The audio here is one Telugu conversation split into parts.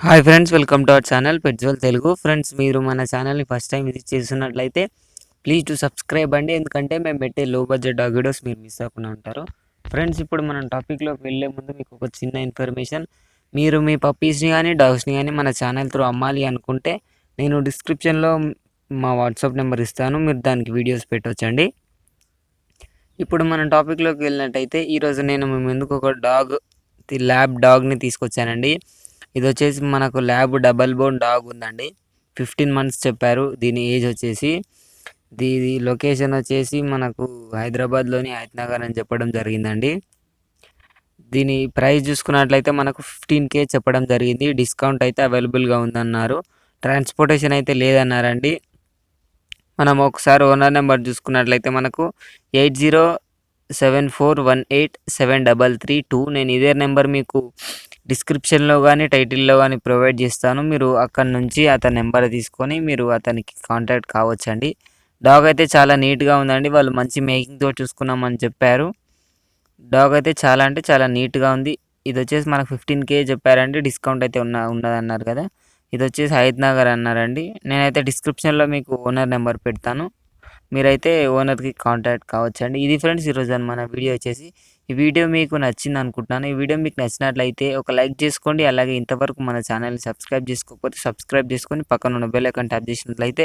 Hi friends, welcome to our channel పెట్జోల్ తెలుగు. ఫ్రెండ్స్, మీరు మన ఛానల్ని ఫస్ట్ టైం విజిట్ చేస్తున్నట్లయితే ప్లీజ్ టు సబ్స్క్రైబ్ అండి. ఎందుకంటే మేము పెట్టే లో బడ్జెట్ డాగ్ వీడియోస్ మీరు మిస్ అవ్వకుండా ఉంటారు. ఫ్రెండ్స్, ఇప్పుడు మనం టాపిక్లోకి వెళ్ళే ముందు మీకు ఒక చిన్న ఇన్ఫర్మేషన్. మీరు మీ పప్పీస్ని కానీ డాగ్స్ని కానీ మన ఛానల్ త్రూ అమ్మాలి అనుకుంటే నేను డిస్క్రిప్షన్లో మా వాట్సాప్ నెంబర్ ఇస్తాను, మీరు దానికి వీడియోస్ పెట్టవచ్చండి. ఇప్పుడు మనం టాపిక్లోకి వెళ్ళినట్టయితే ఈరోజు నేను మీ ముందుకు ఒక ల్యాబ్ డాగ్ని తీసుకొచ్చానండి. ఇది వచ్చేసి మనకు ల్యాబ్ డబల్ బోన్ డాగ్ ఉందండి. 15 months చెప్పారు. దీని ఏజ్ వచ్చేసి దీని లొకేషన్ వచ్చేసి మనకు హైదరాబాద్లోని హయత్నగర్ అని చెప్పడం జరిగిందండి. దీని ప్రైస్ చూసుకున్నట్లయితే మనకు 15K చెప్పడం జరిగింది. డిస్కౌంట్ అయితే అవైలబుల్గా ఉందన్నారు. ట్రాన్స్పోర్టేషన్ అయితే లేదన్నారండి. మనం ఒకసారి ఓనర్ నెంబర్ చూసుకున్నట్లయితే మనకు 8074187332. నేను ఇదే నెంబర్ మీకు డిస్క్రిప్షన్లో కానీ టైటిల్లో కానీ ప్రొవైడ్ చేస్తాను. మీరు అక్కడ నుంచి అతని నెంబర్ తీసుకొని మీరు అతనికి కాంటాక్ట్ కావచ్చండి. డాగ్ అయితే చాలా నీట్గా ఉందండి. వాళ్ళు మంచి మేకింగ్తో చూసుకున్నామని చెప్పారు. డాగ్ అయితే చాలా అంటే చాలా నీట్గా ఉంది. ఇది వచ్చేసి మనకు 15K చెప్పారండి. డిస్కౌంట్ అయితే ఉన్నదన్నారు కదా. ఇది వచ్చేసి హయత్నగర్ అన్నారండి. నేనైతే డిస్క్రిప్షన్లో మీకు ఓనర్ నెంబర్ పెడతాను, మీరైతే ఓనర్కి కాంటాక్ట్ కావచ్చండి. ఇది ఫ్రెండ్స్ ఈరోజు మన వీడియో వచ్చేసి. ఈ వీడియో మీకు నచ్చింది అనుకుంటున్నాను. ఈ వీడియో మీకు నచ్చినట్లయితే ఒక లైక్ చేసుకోండి. అలాగే ఇంతవరకు మన ఛానల్ని సబ్స్క్రైబ్ చేసుకోకపోతే సబ్స్క్రైబ్ చేసుకొని పక్కన ఉన్న బెల్ ఐకాన్ ట్యాప్ చేసినట్లయితే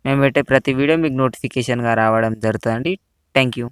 మేము పెట్టే ప్రతి వీడియో మీకు నోటిఫికేషన్గా రావడం జరుగుతుందండి. Thank you.